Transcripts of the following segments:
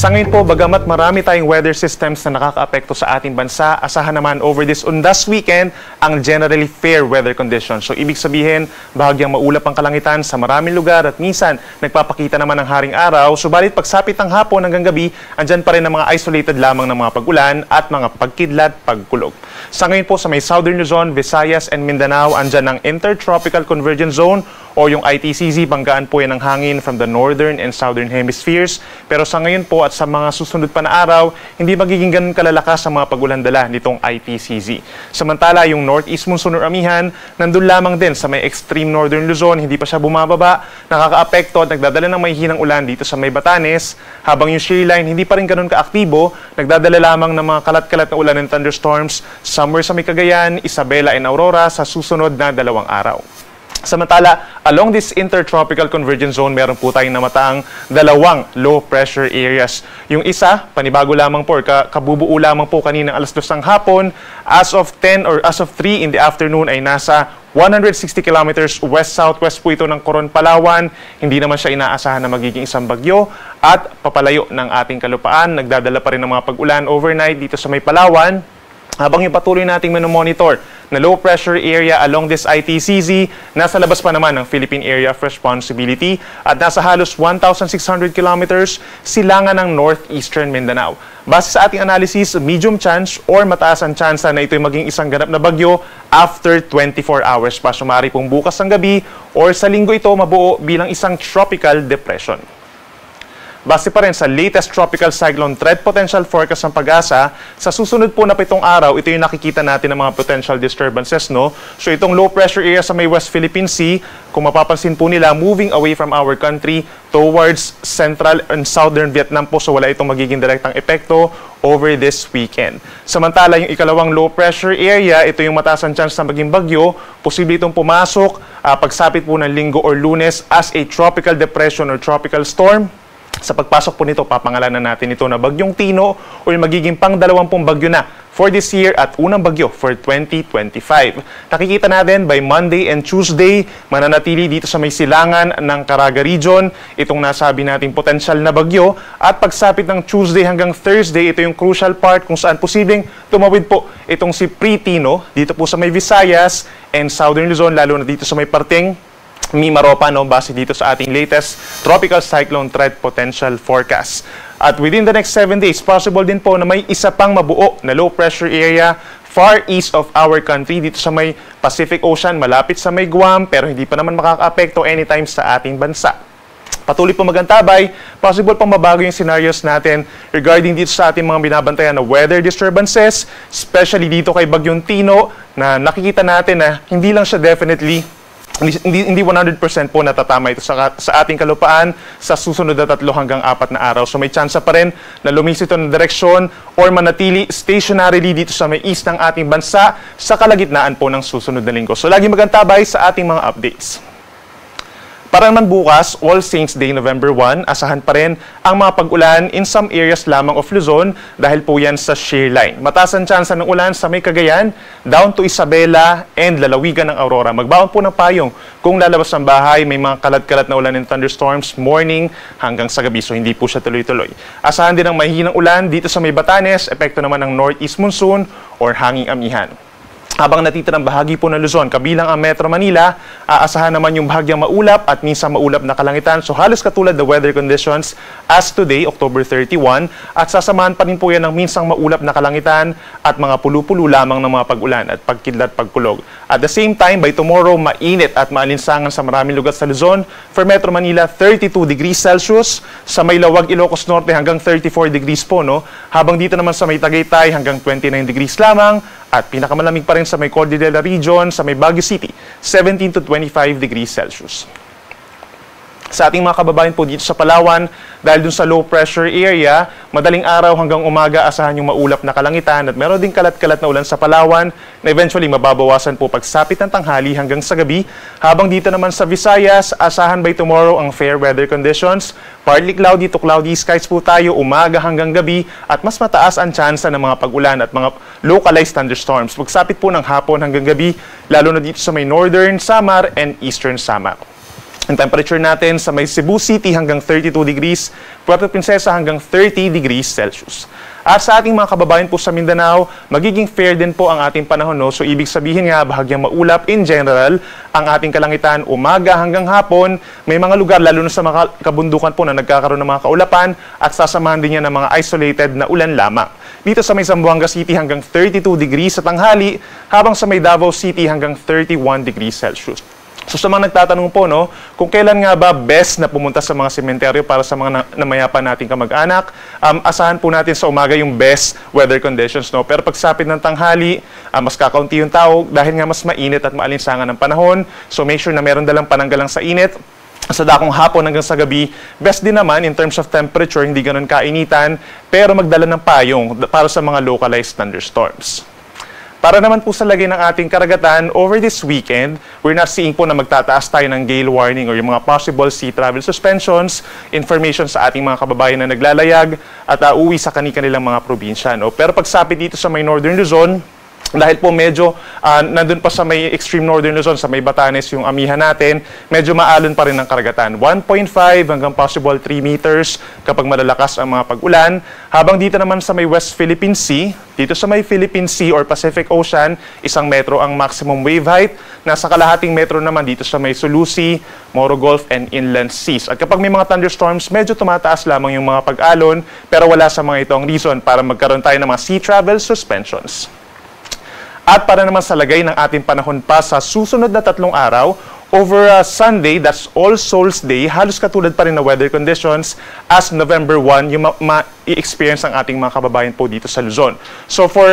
Sa ngayon po, bagamat marami tayong weather systems na nakakaapekto sa ating bansa, asahan naman over this undas weekend ang generally fair weather conditions. So ibig sabihin, bahagyang maulap ang kalangitan sa maraming lugar at minsan nagpapakita naman ng haring araw. Subalit pagsapit ng hapon hanggang gabi, andyan pa rin ang mga isolated lamang ng mga pag-ulan at mga pagkidlat, pagkulog. Sa ngayon po sa may Southern Luzon, Visayas and Mindanao, andyan ang Intertropical Convergence Zone o yung ITCZ. Banggaan po yan ng hangin from the northern and southern hemispheres. Pero sa ngayon po at sa mga susunod pa na araw, hindi magiging ganun kalalakas sa mga pag-ulan dala nitong ITCZ. Samantala, yung northeast monsoon or amihan, nandun lamang din sa may extreme northern Luzon, hindi pa siya bumababa, nakakaapekto at nagdadala ng may hinang ulan dito sa may Batanes, habang yung shear line hindi pa rin ganun kaaktibo, nagdadala lamang ng mga kalat-kalat na ulan and thunderstorms somewhere sa may Cagayan, Isabela and Aurora sa susunod na 2 araw. Samantala, along this intertropical convergence zone, meron po tayong namataang 2 low pressure areas. Yung isa, panibago lamang po, kabubuo lamang po kaninang alas 2 ng hapon. As of 10 or as of 3 in the afternoon ay nasa 160 kilometers west-southwest po ito ng Coron, Palawan. Hindi naman siya inaasahan na magiging isang bagyo at papalayo ng ating kalupaan. Nagdadala pa rin ng mga pag-ulan overnight dito sa may Palawan. Habang yung patuloy nating monitor na low pressure area along this ITCZ, nasa labas pa naman ng Philippine Area of Responsibility at nasa halos 1,600 kilometers silangan ng northeastern Mindanao. Base sa ating analysis, medium chance or mataas ang tsansa na ito'y maging isang ganap na bagyo after 24 hours pa. Sumari pong bukas ng gabi or sa linggo ito mabuo bilang isang tropical depression. Base pa rin sa latest tropical cyclone threat potential forecast ng Pag-asa, sa susunod po na 7 araw, ito yung nakikita natin ng mga potential disturbances, no? So itong low pressure area sa may West Philippine Sea, kung mapapansin po nila, moving away from our country towards central and southern Vietnam po, so wala itong magiging direktang epekto over this weekend. Samantala, yung ikalawang low pressure area, ito yung mataas ang chance na maging bagyo, posible itong pumasok pagsapit po ng linggo or Lunes as a tropical depression or tropical storm. Sa pagpasok po nito, papangalanan natin ito na Bagyong Tino o yung magiging pang-20 bagyo na for this year at unang bagyo for 2025. Nakikita natin by Monday and Tuesday, mananatili dito sa may silangan ng Caraga Region itong nasabi nating potential na bagyo at pagsapit ng Tuesday hanggang Thursday, ito yung crucial part kung saan posibleng tumawid po itong si Pre-Tino dito po sa may Visayas and Southern Luzon, lalo na dito sa may parteng Mimaropa, no, base dito sa ating latest tropical cyclone threat potential forecast. At within the next 7 days, possible din po na may isa pang mabuo na low pressure area far east of our country, dito sa may Pacific Ocean, malapit sa may Guam, pero hindi pa naman makaka-apekto anytime sa ating bansa. Patuloy po magantabay, possible pang mabago yung scenarios natin regarding dito sa ating mga binabantayan na weather disturbances, especially dito kay Bagyong Tino, na nakikita natin na hindi lang siya definitely hindi 100% po natatama ito sa ating kalupaan sa susunod na 3 hanggang 4 na araw. So may chance pa rin na lumis ito ng direksyon or manatili stationarily dito sa may east ng ating bansa sa kalagitnaan po ng susunod na linggo. So lagi magantabay sa ating mga updates. Para naman bukas, All Saints Day, November 1, asahan pa rin ang mga pag-ulan in some areas lamang of Luzon dahil po yan sa shear line. Mataas ang tsansa ng ulan sa may Cagayan, down to Isabela and lalawigan ng Aurora. Magbaon po ng payong kung lalabas ng bahay, may mga kalat-kalat na ulan and thunderstorms morning hanggang sa gabi, so hindi po siya tuloy-tuloy. Asahan din ang mahihinang ulan dito sa may Batanes, epekto naman ng northeast monsoon or hanging amihan. Habang natitirang bahagi po ng Luzon, kabilang ang Metro Manila, aasahan naman yung bahagyang maulap at minsan maulap na kalangitan. So halos katulad the weather conditions as today, October 31, at sasamahan pa rin po yan ng minsang maulap na kalangitan at mga pulu-pulo lamang ng mga pag-ulan at pagkidlat, pagkulog. At the same time, by tomorrow, mainit at maalinsangan sa maraming lugar sa Luzon. For Metro Manila, 32 degrees Celsius. Sa may Lawag, Ilocos Norte, hanggang 34 degrees po, no? Habang dito naman sa may Tagaytay, hanggang 29 degrees lamang. At pinakamalamig pa rin sa may Cordillera Region, sa may Baguio City, 17 to 25 degrees Celsius. Sa ating mga kababayan po dito sa Palawan, dahil dun sa low pressure area, madaling araw hanggang umaga asahan yung maulap na kalangitan at meron ding kalat-kalat na ulan sa Palawan na eventually mababawasan po pagsapit ng tanghali hanggang sa gabi. Habang dito naman sa Visayas, asahan by tomorrow ang fair weather conditions. Partly cloudy to cloudy skies po tayo umaga hanggang gabi at mas mataas ang tsansa ng mga pag-ulan at mga localized thunderstorms. Pagsapit po ng hapon hanggang gabi, lalo na dito sa may northern Samar and eastern Samar. Ang temperature natin sa may Cebu City hanggang 32 degrees, Puerto Princesa hanggang 30 degrees Celsius. At sa ating mga kababayan po sa Mindanao, magiging fair din po ang ating panahon. No? So ibig sabihin nga, bahagyang maulap in general ang ating kalangitan umaga hanggang hapon. May mga lugar, lalo na sa mga kabundukan po na nagkakaroon ng mga kaulapan at sasamahan din yan ng mga isolated na ulan lamang. Dito sa may Zamboanga City hanggang 32 degrees sa tanghali, habang sa may Davao City hanggang 31 degrees Celsius. So sa mga nagtatanong po, no, kung kailan nga ba best na pumunta sa mga sementeryo para sa mga namayapan nating kamag-anak, asahan po natin sa umaga yung best weather conditions. No? Pero pagsapit ng tanghali, mas kakaunti yung tao dahil nga mas mainit at maalinsangan ng panahon. So make sure na meron dalang pananggalang sa init. Sa dakong hapon hanggang sa gabi, best din naman in terms of temperature, hindi ganun kainitan, pero magdala ng payong para sa mga localized thunderstorms. Para naman po sa lagay ng ating karagatan, over this weekend, we're not seeing po na magtataas tayo ng gale warning or yung mga possible sea travel suspensions, information sa ating mga kababayan na naglalayag at uuwi sa kanilang mga probinsya. No? Pero pagsapit dito sa may Northern Luzon, dahil po medyo nandun pa sa may extreme northern Luzon, sa may Batanes yung amihan natin, medyo maalon pa rin ang karagatan. 1.5 hanggang possible 3 meters kapag malalakas ang mga pag-ulan. Habang dito naman sa may West Philippine Sea, dito sa may Philippine Sea or Pacific Ocean, 1 metro ang maximum wave height. Nasa kalahating metro naman dito sa may Sulu Sea, Moro Gulf, and inland seas. At kapag may mga thunderstorms, medyo tumataas lamang yung mga pag-alon, pero wala sa mga itong reason para magkaroon tayo ng mga sea travel suspensions. At para naman sa lagay ng ating panahon pa sa susunod na 3 araw, over Sunday, that's All Souls Day, halos katulad pa rin na weather conditions as November 1 yung ma-experience ang ating mga kababayan po dito sa Luzon. So for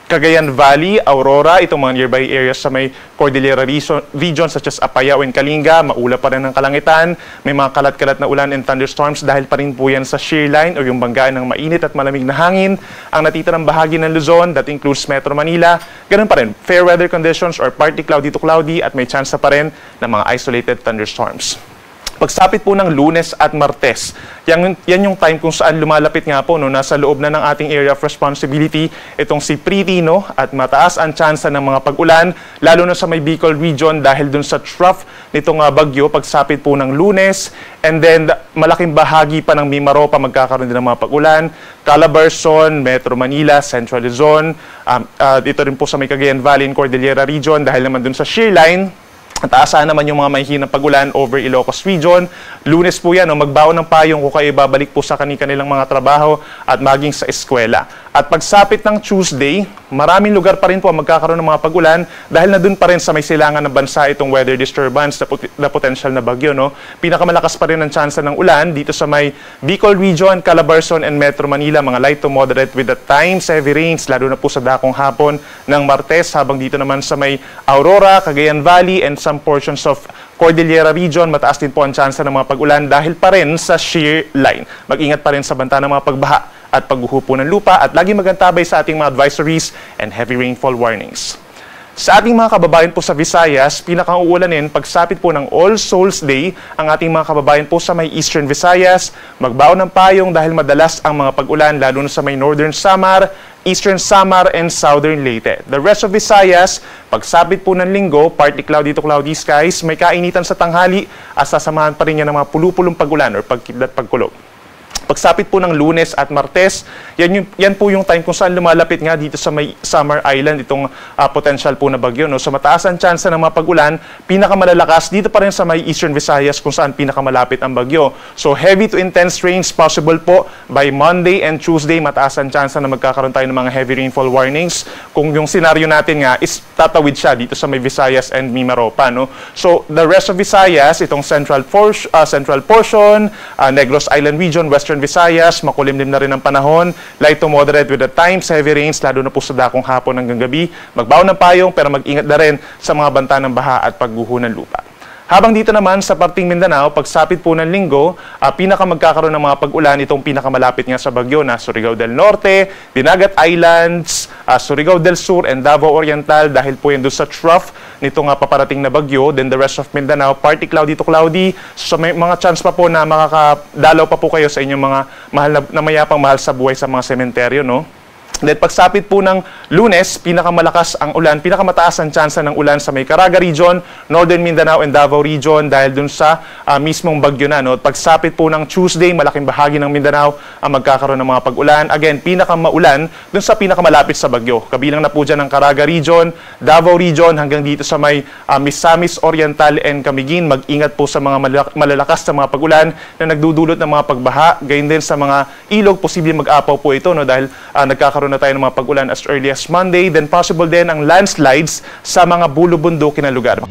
Cagayan Valley, Aurora, itong mga nearby areas sa may Cordillera region such as Apayao and Kalinga, maulap pa rin ang kalangitan, may mga kalat-kalat na ulan and thunderstorms dahil pa rin po yan sa shear line o yung banggaan ng mainit at malamig na hangin. Ang natitirang bahagi ng Luzon, that includes Metro Manila, ganun pa rin, fair weather conditions or partly cloudy to cloudy at may chance pa rin ng mga isolated thunderstorms. Pagsapit po ng Lunes at Martes, yan yung time kung saan lumalapit nga po, no, nasa loob na ng ating area of responsibility itong si Priti, no, at mataas ang tsansa ng mga pag-ulan, lalo na sa may Bicol region dahil dun sa trough nitong bagyo pagsapit po ng Lunes, and then malaking bahagi pa ng Mimaropa magkakaroon din ng mga pag-ulan, Calabarzon, Metro Manila, Central Luzon, dito rin po sa may Cagayan Valley and Cordillera region dahil naman dun sa shear line. At aasahan naman yung mga mahihinang pag-ulan over Ilocos region. Lunes po yan, no, magbaon ng payong kung kayo babalik po sa kanilang mga trabaho at maging sa eskwela. At pagsapit ng Tuesday, maraming lugar pa rin po magkakaroon ng mga pag-ulan dahil na dun pa rin sa may silangan ng bansa itong weather disturbance na potential na bagyo. No? Pinakamalakas pa rin ang tsansa ng ulan dito sa may Bicol region, Calabarzon, and Metro Manila, mga light to moderate with at times heavy rains, lalo na po sa dakong hapon ng Martes, habang dito naman sa may Aurora, Cagayan Valley, and some portions of Cordillera region, mataas din po ang tsansa ng mga pag-ulan dahil pa rin sa shear line. Mag-ingat pa rin sa banta ng mga pagbaha at paghuhupo ng lupa at lagi magantabay sa ating mga advisories and heavy rainfall warnings. Sa ating mga kababayan po sa Visayas, pinakauulanin pagsapit po ng All Souls Day ang ating mga kababayan po sa may Eastern Visayas, magbaon ng payong dahil madalas ang mga pag-ulan lalo na sa may Northern Samar, Eastern Samar, and Southern Leyte. The rest of Visayas, pagsapit po ng Linggo, partly cloudy to cloudy skies, may kainitan sa tanghali at sasamahan pa rin yan ng mga pulupulong pag-ulan or pagkidlat pagkulog. Pagsapit po ng Lunes at Martes, yan po yung time kung saan lumalapit nga dito sa may Samar Island itong potential po na bagyo. No? So mataas ang tsansa ng mga pag-ulan, pinakamalalakas dito pa rin sa may Eastern Visayas kung saan pinakamalapit ang bagyo. So heavy to intense rains possible po by Monday and Tuesday, mataas ang tsansa na magkakaroon tayo ng mga heavy rainfall warnings. Kung yung scenario natin nga is tatawid siya dito sa may Visayas and Mimaropa. No? So the rest of Visayas, itong central portion, Negros Island region, Western Visayas, makulimlim na rin ang panahon, light to moderate with at times heavy rains, lalo na po sa dakong hapon hanggang gabi. Magbaon ng payong pero mag-ingat na rin sa mga banta ng baha at pagguho ng lupa. Habang dito naman sa parting Mindanao, pagsapit po ng Linggo, pinakamagkakaroon ng mga pag-ulan itong pinakamalapit nga sa bagyo na Surigao del Norte, Dinagat Islands, Surigao del Sur, and Davao Oriental dahil po yan doon sa trough nitong paparating na bagyo. Then the rest of Mindanao, partly cloudy to cloudy. So may mga chance pa po na makakadalaw pa po kayo sa inyong mga mahal na mayapang mahal sa buhay sa mga sementeryo, no? Then pagsapit po ng Lunes, pinakamalakas ang ulan, pinakamataas ang tsansa ng ulan sa may Caraga region, Northern Mindanao and Davao region dahil dun sa mismong bagyo na. No? Pagsapit po ng Tuesday, malaking bahagi ng Mindanao ang magkakaroon ng mga pag-ulan. Again, pinakamaulan dun sa pinakamalapit sa bagyo. Kabilang na po dyan ang Caraga region, Davao region, hanggang dito sa may Misamis Oriental and Camiguin. Mag-ingat po sa mga malalakas na mga pag-ulan na nagdudulot ng mga pagbaha. Gayon din sa mga ilog, posibleng mag-apaw po ito no? Dahil nagkakaroon na tayo ng mga pag-ulan as early as Monday, then possible din ang landslides sa mga bulubundukin na lugar.